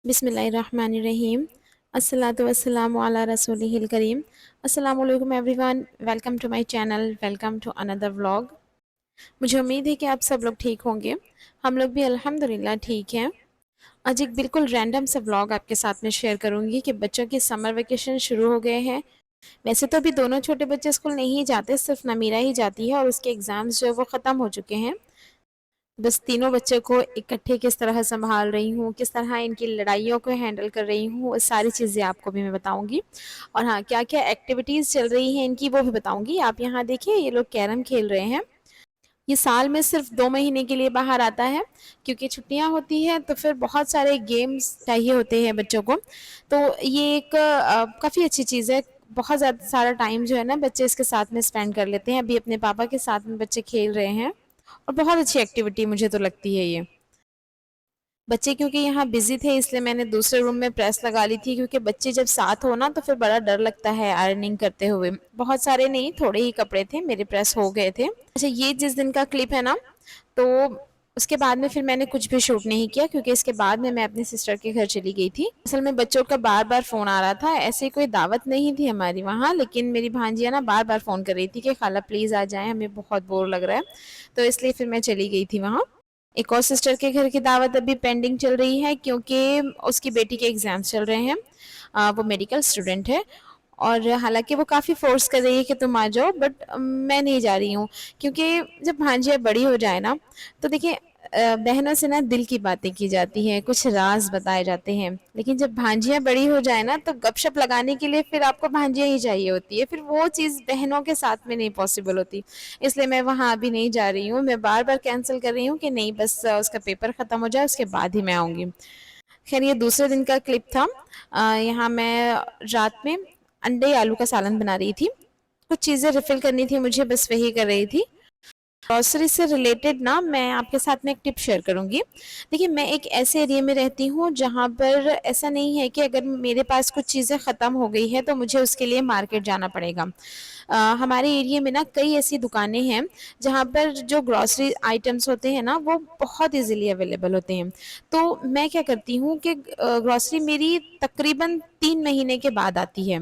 बिस्मिल्लाहिर्रहमानिर्रहीम। अस्सलातु वस्सलामु अला रसूलिहिल करीम। अस्सलामु अलैकुम everyone, welcome to my channel, welcome to another vlog. मुझे उम्मीद है कि आप सब लोग ठीक होंगे। हम लोग भी अल्हम्दुलिल्लाह ठीक हैं। आज एक बिल्कुल रैंडम सा व्लॉग आपके साथ में शेयर करूंगी कि बच्चों की समर वेकेशन शुरू हो गए हैं। वैसे तो अभी दोनों छोटे बच्चे स्कूल नहीं जाते, सिर्फ नमीरा ही जाती है और उसके एग्ज़ाम्स जो है वो ख़त्म हो चुके हैं। बस तीनों बच्चों को इकट्ठे किस तरह संभाल रही हूँ, किस तरह इनकी लड़ाइयों को हैंडल कर रही हूँ, वो सारी चीज़ें आपको भी मैं बताऊँगी। और हाँ, क्या-क्या एक्टिविटीज़ चल रही हैं इनकी वो भी बताऊँगी। आप यहाँ देखिए, ये लोग कैरम खेल रहे हैं। ये साल में सिर्फ 2 महीने के लिए बाहर आता है, क्योंकि छुट्टियाँ होती हैं तो फिर बहुत सारे गेम्स चाहिए होते हैं बच्चों को। तो ये एक काफ़ी अच्छी चीज़ है। बहुत ज़्यादा सारा टाइम जो है ना बच्चे इसके साथ में स्पेंड कर लेते हैं। अभी अपने पापा के साथ में बच्चे खेल रहे हैं और बहुत अच्छी एक्टिविटी मुझे तो लगती है ये। बच्चे क्योंकि यहाँ बिज़ी थे इसलिए मैंने दूसरे रूम में प्रेस लगा ली थी, क्योंकि बच्चे जब साथ हो ना तो फिर बड़ा डर लगता है आयरनिंग करते हुए। बहुत सारे नहीं, थोड़े ही कपड़े थे, मेरे प्रेस हो गए थे। अच्छा, ये जिस दिन का क्लिप है ना, तो उसके बाद में फिर मैंने कुछ भी शूट नहीं किया, क्योंकि इसके बाद में मैं अपनी सिस्टर के घर चली गई थी। असल में बच्चों का बार-बार फ़ोन आ रहा था। ऐसे कोई दावत नहीं थी हमारी वहाँ, लेकिन मेरी भांजियाँ ना बार-बार फ़ोन कर रही थी कि खाला प्लीज़ आ जाएँ, हमें बहुत बोर लग रहा है। तो इसलिए फिर मैं चली गई थी वहाँ। एक और सिस्टर के घर की दावत अभी पेंडिंग चल रही है, क्योंकि उसकी बेटी के एग्ज़ाम्स चल रहे हैं। वो मेडिकल स्टूडेंट है और हालाँकि वो काफ़ी फ़ोर्स कर रही है कि तुम आ जाओ, बट मैं नहीं जा रही हूँ, क्योंकि जब भांजियाँ बड़ी हो जाए ना, तो देखिए बहनों से ना दिल की बातें की जाती हैं, कुछ राज़ बताए जाते हैं। लेकिन जब भांजियाँ बड़ी हो जाए ना, तो गपशप लगाने के लिए फिर आपको भांजियाँ ही चाहिए होती है, फिर वो चीज़ बहनों के साथ में नहीं पॉसिबल होती। इसलिए मैं वहाँ अभी नहीं जा रही हूँ। मैं बार-बार कैंसल कर रही हूँ कि नहीं, बस उसका पेपर ख़त्म हो जाए उसके बाद ही मैं आऊँगी। ख़ैर, ये दूसरे दिन का क्लिप था। यहाँ मैं रात में अंडे आलू का सालन बना रही थी। कुछ चीज़ें रिफ़िल करनी थी मुझे, बस वही कर रही थी। ग्रॉसरी से रिलेटेड ना मैं आपके साथ में एक टिप शेयर करूँगी। देखिए, मैं एक ऐसे एरिया में रहती हूँ जहाँ पर ऐसा नहीं है कि अगर मेरे पास कुछ चीज़ें ख़त्म हो गई है तो मुझे उसके लिए मार्केट जाना पड़ेगा। हमारे एरिया में ना कई ऐसी दुकानें हैं जहाँ पर जो ग्रॉसरी आइटम्स होते हैं ना वो बहुत ईज़िली अवेलेबल होते हैं। तो मैं क्या करती हूँ कि ग्रॉसरी मेरी तकरीबन 3 महीने के बाद आती है।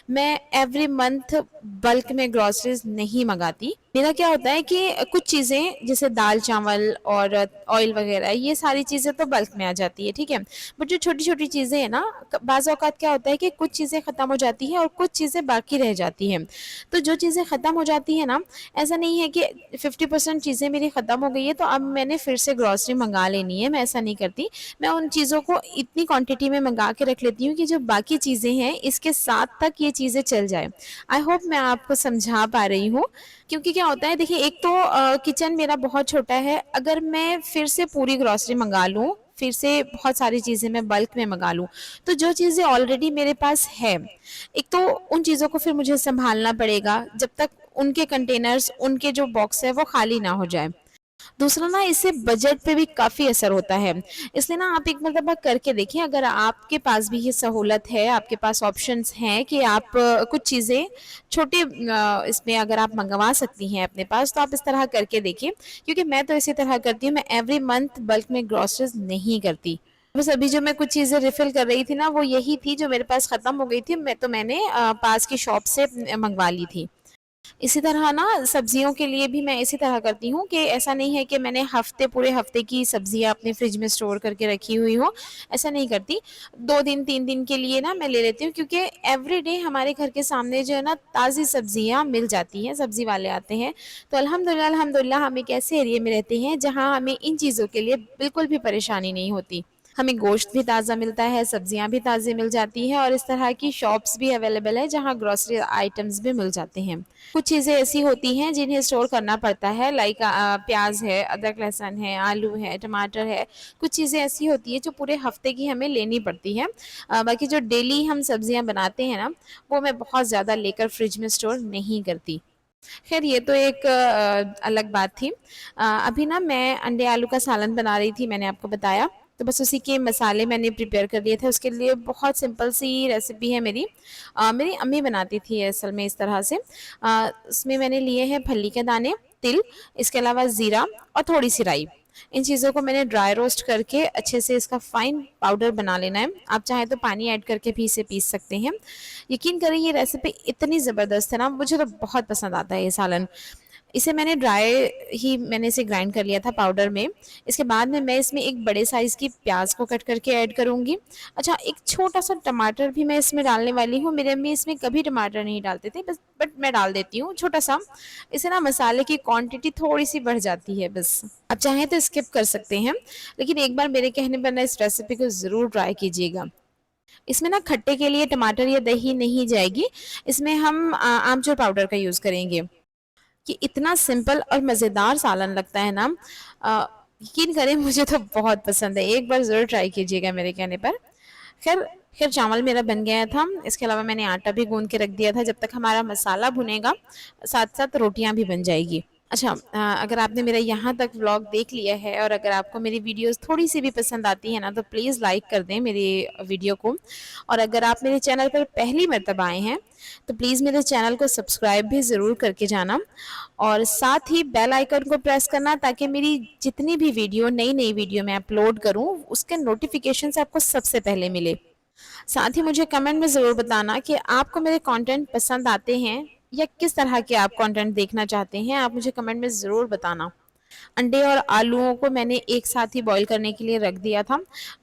मैं एवरी मंथ बल्क में ग्रॉसरीज़ नहीं मँगाती। मेरा क्या होता है कि कुछ चीज़ें जैसे दाल-चावल और ऑयल वग़ैरह ये सारी चीज़ें तो बल्क में आ जाती है, ठीक है? बट जो छोटी-छोटी चीज़ें हैं ना, क बाज़ औक़ात क्या होता है कि कुछ चीज़ें ख़त्म हो जाती हैं और कुछ चीज़ें बाकी रह जाती हैं। तो जो चीज़ें ख़त्म हो जाती हैं ना, ऐसा नहीं है कि 50% चीज़ें मेरी ख़त्म हो गई है तो अब मैंने फिर से ग्रॉसरी मँगा लेनी है, मैं ऐसा नहीं करती। मैं उन चीज़ों को इतनी क्वांटिटी में मँगा के रख लेती हूँ कि जो बाकी चीज़ें हैं इसके साथ तक ये चीज़ें चल जाएँ। आई होप मैं आपको समझा पा रही हूँ, क्योंकि क्या होता है देखिए, एक तो किचन मेरा बहुत छोटा है, अगर मैं फिर से पूरी ग्रॉसरी मँगा लूँ, फिर से बहुत सारी चीज़ें मैं बल्क में मँगा लूँ, तो जो चीज़ें ऑलरेडी मेरे पास है, एक तो उन चीज़ों को फिर मुझे सँभालना पड़ेगा जब तक उनके कंटेनर्स, उनके जो बॉक्स है वो खाली ना हो जाए। दूसरा ना, इससे बजट पे भी काफ़ी असर होता है। इसलिए ना आप एक मरतबा करके देखिए, अगर आपके पास भी ये सहूलत है, आपके पास ऑप्शंस हैं कि आप कुछ चीज़ें छोटे इसमें अगर आप मँगवा सकती हैं अपने पास, तो आप इस तरह करके देखिए। क्योंकि मैं तो इसी तरह करती हूँ, मैं एवरी मंथ बल्क में ग्रॉसरीज़ नहीं करती। बस अभी जो मैं कुछ चीज़ें रिफ़िल कर रही थी ना, वो यही थी जो मेरे पास ख़त्म हो गई थी, मैंने पास की शॉप से मँगवा ली थी। इसी तरह ना सब्जियों के लिए भी मैं इसी तरह करती हूँ कि ऐसा नहीं है कि मैंने पूरे हफ्ते की सब्जियाँ अपने फ्रिज में स्टोर करके रखी हुई हो, ऐसा नहीं करती। 2 दिन 3 दिन के लिए ना मैं ले लेती हूँ, क्योंकि एवरीडे हमारे घर के सामने जो है ना ताज़ी सब्जियाँ मिल जाती हैं, सब्ज़ी वाले आते हैं। तो अल्हम्दुलिल्लाह अल्हम्दुलिल्लाह हम एक ऐसे एरिया में रहते हैं जहाँ हमें इन चीज़ों के लिए बिल्कुल भी परेशानी नहीं होती। हमें गोश्त भी ताज़ा मिलता है, सब्जियाँ भी ताज़ी मिल जाती हैं और इस तरह की शॉप्स भी अवेलेबल है जहाँ ग्रोसरी आइटम्स भी मिल जाते हैं। कुछ चीज़ें ऐसी होती हैं जिन्हें स्टोर करना पड़ता है, लाइक प्याज़ है, अदरक लहसुन है, आलू है, टमाटर है। कुछ चीज़ें ऐसी होती हैं जो पूरे हफ्ते की हमें लेनी पड़ती हैं। बाकी जो डेली हम सब्जियाँ बनाते हैं ना, वो मैं बहुत ज़्यादा लेकर फ्रिज में स्टोर नहीं करती। ख़ैर, ये तो एक अलग बात थी। अभी ना मैं अंडे आलू का सालन बना रही थी, मैंने आपको बताया। तो बस उसी के मसाले मैंने प्रिपेयर कर लिए थे। उसके लिए बहुत सिंपल सी रेसिपी है मेरी। मेरी अम्मी बनाती थी असल में इस तरह से। उसमें मैंने लिए हैं फल्ली के दाने, तिल, इसके अलावा ज़ीरा और थोड़ी-सी राई। इन चीज़ों को मैंने ड्राई रोस्ट करके अच्छे से इसका फाइन पाउडर बना लेना है। आप चाहें तो पानी ऐड करके भी इसे पीस सकते हैं। यकीन करें ये रेसिपी इतनी ज़बरदस्त है ना, मुझे तो बहुत पसंद आता है ये सालन। इसे मैंने मैंने इसे ग्राइंड कर लिया था पाउडर में। इसके बाद में मैं इसमें एक बड़े साइज़ की प्याज़ को कट करके ऐड करूँगी। अच्छा, एक छोटा-सा टमाटर भी मैं इसमें डालने वाली हूँ। मेरी अम्मी इसमें कभी टमाटर नहीं डालते थे, बस बट मैं डाल देती हूँ छोटा-सा। इससे ना मसाले की क्वांटिटी थोड़ी-सी बढ़ जाती है बस। आप चाहें तो स्किप कर सकते हैं, लेकिन एक बार मेरे कहने पर ना इस रेसिपी को ज़रूर ट्राई कीजिएगा। इसमें ना खट्टे के लिए टमाटर या दही नहीं जाएगी, इसमें हम आमचूर पाउडर का यूज़ करेंगे। कि इतना सिंपल और मज़ेदार सालन लगता है ना, अ, यकीन करें मुझे तो बहुत पसंद है। एक बार ज़रूर ट्राई कीजिएगा मेरे कहने पर। खैर खैर चावल मेरा बन गया था। इसके अलावा मैंने आटा भी गूँध के रख दिया था। जब तक हमारा मसाला भुनेगा, साथ-साथ रोटियाँ भी बन जाएगी। अच्छा, अगर आपने मेरा यहाँ तक व्लॉग देख लिया है और अगर आपको मेरी वीडियोस थोड़ी-सी भी पसंद आती है ना, तो प्लीज़ लाइक कर दें मेरी वीडियो को। और अगर आप मेरे चैनल पर पहली मर्तबा आए हैं, तो प्लीज़ मेरे चैनल को सब्सक्राइब भी ज़रूर करके जाना और साथ ही बेल आइकन को प्रेस करना, ताकि मेरी जितनी भी नई-नई वीडियो मैं अपलोड करूँ, उसके नोटिफ़िकेशंस आपको सबसे पहले मिले। साथ ही मुझे कमेंट में ज़रूर बताना कि आपको मेरे कंटेंट पसंद आते हैं या किस तरह के आप कंटेंट देखना चाहते हैं, आप मुझे कमेंट में ज़रूर बताना। अंडे और आलूओं को मैंने एक साथ ही बॉईल करने के लिए रख दिया था।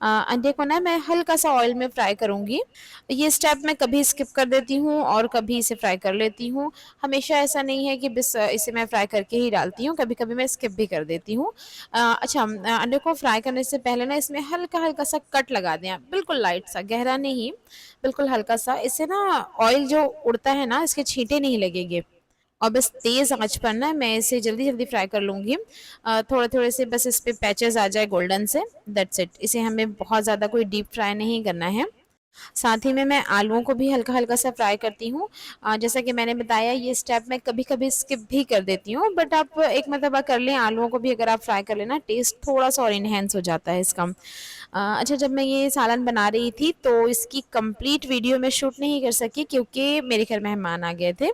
अंडे को ना मैं हल्का-सा ऑयल में फ्राई करूँगी। ये स्टेप मैं कभी स्किप कर देती हूँ और कभी इसे फ्राई कर लेती हूँ। हमेशा ऐसा नहीं है कि बस इसे मैं फ्राई करके ही डालती हूँ, कभी-कभी मैं स्किप भी कर देती हूँ। अच्छा, अंडे को फ्राई करने से पहले ना इसमें हल्का-हल्का सा कट लगा दें आप, बिल्कुल लाइट सा, गहरा नहीं, बिल्कुल हल्का-सा। इससे ना ऑयल जो उड़ता है ना, इसके छींटे नहीं लगेंगे। और बस तेज़ आँच पर ना मैं इसे जल्दी-जल्दी फ्राई कर लूँगी। थोड़े-थोड़े से बस इस पे पैचेज़ आ जाए गोल्डन से, दैट्स इट। इसे हमें बहुत ज़्यादा कोई डीप फ्राई नहीं करना है। साथ ही में मैं आलूओं को भी हल्का-हल्का सा फ्राई करती हूँ। जैसा कि मैंने बताया, ये स्टेप मैं कभी-कभी स्किप भी कर देती हूँ, बट आप एक मर्तबा कर लें, आलूओं को भी अगर आप फ्राई कर लें ना, टेस्ट थोड़ा-सा और एनहांस हो जाता है इसका। अच्छा, जब मैं ये सालन बना रही थी तो इसकी कंप्लीट वीडियो मैं शूट नहीं कर सकी क्योंकि मेरे घर मेहमान आ गए थे।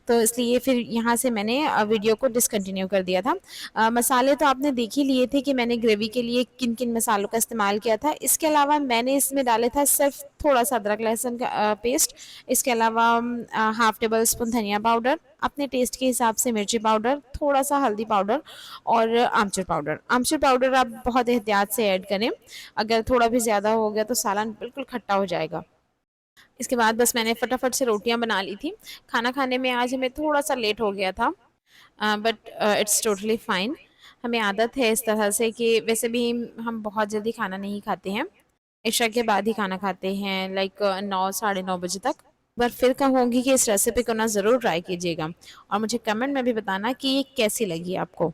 तो इसलिए फिर यहाँ से मैंने वीडियो को डिसकंटिन्यू कर दिया था। मसाले तो आपने देख ही लिए थे कि मैंने ग्रेवी के लिए किन-किन मसालों का इस्तेमाल किया था। इसके अलावा मैंने इसमें डाले था सिर्फ़ थोड़ा-सा अदरक लहसुन का पेस्ट। इसके अलावा हाफ़ टेबल स्पून धनिया पाउडर, अपने टेस्ट के हिसाब से मिर्ची पाउडर, थोड़ा-सा हल्दी पाउडर और आमचूर पाउडर। आमचूर पाउडर आप बहुत एहतियात से ऐड करें, अगर थोड़ा भी ज़्यादा हो गया तो सालन बिल्कुल खट्टा हो जाएगा। इसके बाद बस मैंने फटाफट से रोटियाँ बना ली थी। खाना खाने में आज हमें थोड़ा-सा लेट हो गया था, बट इट्स टोटली फाइन। हमें आदत है इस तरह से कि वैसे भी हम बहुत जल्दी खाना नहीं खाते हैं। इशा के बाद ही खाना खाते हैं, लाइक 9 साढ़े 9 बजे तक। एक बार फिर कहूँगी कि इस रेसिपी को ना ज़रूर ट्राई कीजिएगा और मुझे कमेंट में भी बताना कि ये कैसी लगी आपको।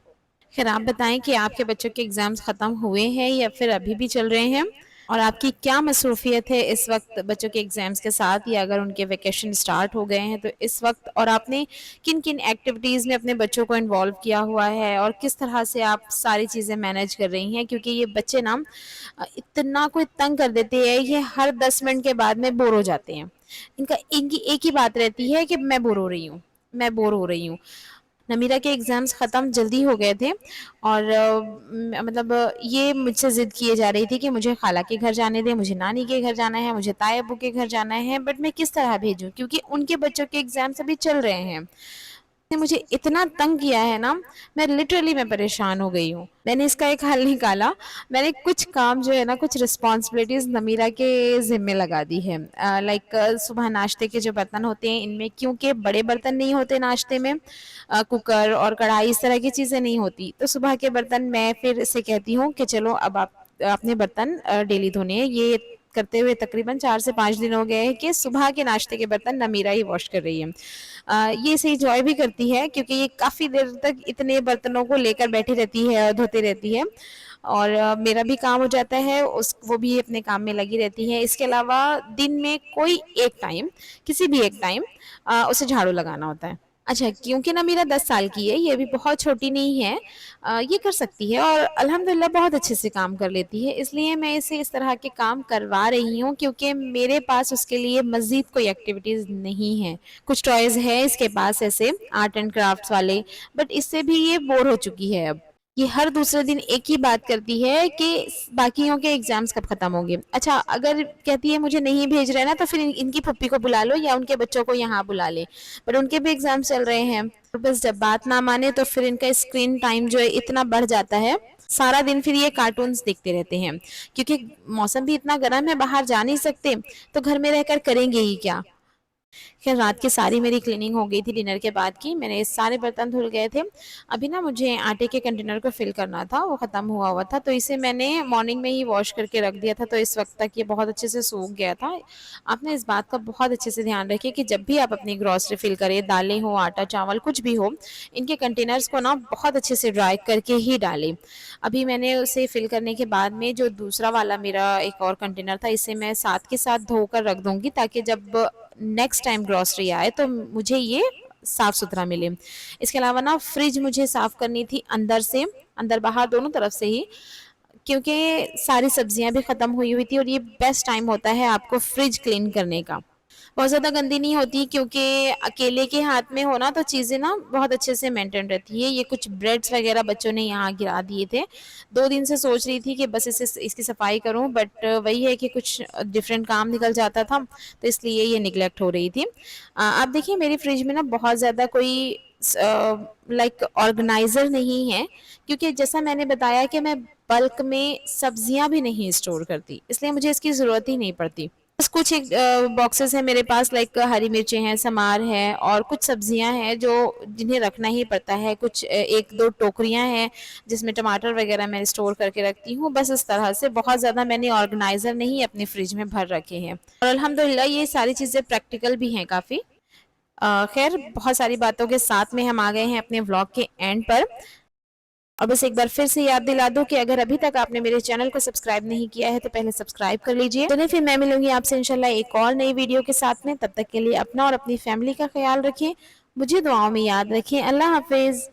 खैर, आप बताएँ कि आपके बच्चों के एग्ज़ाम्स ख़त्म हुए हैं या फिर अभी भी चल रहे हैं? और आपकी क्या मसरूफ़ियत है इस वक़्त बच्चों के एग्ज़ाम्स के साथ, या अगर उनके वेकेशन स्टार्ट हो गए हैं तो इस वक़्त, और आपने किन-किन एक्टिविटीज़ में अपने बच्चों को इन्वॉल्व किया हुआ है और किस तरह से आप सारी चीज़ें मैनेज कर रही हैं? क्योंकि ये बच्चे ना इतना कोई तंग कर देते हैं, ये हर 10 मिनट के बाद में बोर हो जाते हैं। इनकी एक ही बात रहती है कि मैं बोर हो रही हूँ, मैं बोर हो रही हूँ। नमीरा के एग्ज़ाम्स ख़त्म जल्दी हो गए थे और मतलब ये मुझसे ज़िद किए जा रही थी कि मुझे खाला के घर जाने दें, मुझे नानी के घर जाना है, मुझे ताई-अब्बू के घर जाना है, बट मैं किस तरह भेजूँ? क्योंकि उनके बच्चों के एग्ज़ाम्स अभी चल रहे हैं। ने मुझे इतना तंग किया है ना, मैं परेशान हो गई हूँ। मैंने इसका एक हल निकाला, मैंने कुछ काम जो है ना, कुछ रिस्पॉन्सिबिलिटीज़ नमीरा के ज़िम्मे लगा दी है। लाइक सुबह नाश्ते के जो बर्तन होते हैं, इनमें क्योंकि बड़े बर्तन नहीं होते नाश्ते में, कुकर और कढ़ाई इस तरह की चीज़ें नहीं होती, तो सुबह के बर्तन मैं फिर इसे कहती हूँ कि चलो अब आप अपने बर्तन डेली धोने हैं। ये करते हुए तकरीबन 4 से 5 दिन हो गए हैं कि सुबह के नाश्ते के बर्तन नमीरा ही वॉश कर रही है। ये इसे एन्जॉय भी करती है क्योंकि ये काफ़ी देर तक इतने बर्तनों को लेकर बैठी रहती है और धोती रहती है, और मेरा भी काम हो जाता है, उस वो भी अपने काम में लगी रहती है। इसके अलावा दिन में कोई एक टाइम, किसी भी एक टाइम उसे झाड़ू लगाना होता है। अच्छा, क्योंकि ना मेरा 10 साल की है, ये भी बहुत छोटी नहीं है, ये कर सकती है और अल्हम्दुलिल्लाह बहुत अच्छे से काम कर लेती है। इसलिए मैं इसे इस तरह के काम करवा रही हूँ क्योंकि मेरे पास उसके लिए मज़ीद कोई एक्टिविटीज़ नहीं है। कुछ टॉयज़ हैं इसके पास ऐसे आर्ट एंड क्राफ्ट्स वाले, बट इससे भी ये बोर हो चुकी है अब। ये हर दूसरे दिन एक ही बात करती है कि बाकियों के एग्जाम्स कब खत्म होंगे। अच्छा, अगर कहती है मुझे नहीं भेज रहे ना तो फिर इनकी पप्पी को बुला लो या उनके बच्चों को यहाँ बुला ले, पर उनके भी एग्जाम चल रहे हैं। तो बस जब बात ना माने तो फिर इनका स्क्रीन टाइम जो है इतना बढ़ जाता है, सारा दिन फिर ये कार्टून्स देखते रहते हैं। क्योंकि मौसम भी इतना गर्म है, बाहर जा नहीं सकते, तो घर में रहकर करेंगे ही क्या। खैर रात की सारी मेरी क्लीनिंग हो गई थी डिनर के बाद की, मेरे सारे बर्तन धुल गए थे। अभी ना मुझे आटे के कंटेनर को फिल करना था, वो ख़त्म हुआ हुआ था, तो इसे मैंने मॉर्निंग में ही वॉश करके रख दिया था, तो इस वक्त तक ये बहुत अच्छे से सूख गया था। आप ना इस बात का बहुत अच्छे से ध्यान रखिए कि जब भी आप अपनी ग्रॉसरी फिल करें, दालें हो, आटा चावल कुछ भी हो, इनके कंटेनर्स को ना बहुत अच्छे से ड्राई करके ही डालें। अभी मैंने उसे फिल करने के बाद में जो दूसरा वाला मेरा एक और कंटेनर था, इसे मैं साथ के साथ धोकर रख दूंगी, ताकि जब नेक्स्ट टाइम ग्रॉसरी आए तो मुझे ये साफ सुथरा मिले। इसके अलावा ना फ्रिज मुझे साफ करनी थी अंदर से, अंदर बाहर दोनों तरफ से ही, क्योंकि सारी सब्जियां भी खत्म हुई हुई थी और ये बेस्ट टाइम होता है आपको फ्रिज क्लीन करने का। बहुत ज़्यादा गंदी नहीं होती, क्योंकि अकेले के हाथ में हो ना तो चीज़ें ना बहुत अच्छे से मेंटेन रहती है। ये कुछ ब्रेड्स वगैरह बच्चों ने यहाँ गिरा दिए थे, 2 दिन से सोच रही थी कि बस इसे इसकी सफाई करूँ, बट वही है कि कुछ डिफरेंट काम निकल जाता था, तो इसलिए ये निगलेक्ट हो रही थी। आप देखिए मेरी फ्रिज में ना बहुत ज़्यादा कोई लाइक ऑर्गेनाइजर नहीं है, क्योंकि जैसा मैंने बताया कि मैं बल्क में सब्जियां भी नहीं स्टोर करती, इसलिए मुझे इसकी ज़रूरत ही नहीं पड़ती। बस कुछ एक बॉक्सेस हैं मेरे पास, लाइक हरी मिर्चें हैं, समार है, और कुछ सब्जियां हैं जो जिन्हें रखना ही पड़ता है। कुछ एक दो टोकरियां हैं जिसमें टमाटर वगैरह मैं स्टोर करके रखती हूँ। बस इस तरह से, बहुत ज़्यादा मैंने ऑर्गेनाइजर नहीं अपने फ्रिज में भर रखे हैं, और अल्हम्दुलिल्लाह ये सारी चीज़ें प्रैक्टिकल भी हैं काफ़ी। खैर बहुत सारी बातों के साथ में हम आ गए हैं अपने व्लॉग के एंड पर। और बस एक बार फिर से याद दिला दूं कि अगर अभी तक आपने मेरे चैनल को सब्सक्राइब नहीं किया है तो पहले सब्सक्राइब कर लीजिए। तो फिर मैं मिलूंगी आपसे इंशाल्लाह एक और नई वीडियो के साथ में। तब तक के लिए अपना और अपनी फैमिली का ख्याल रखें, मुझे दुआओं में याद रखें। अल्लाह हाफिज।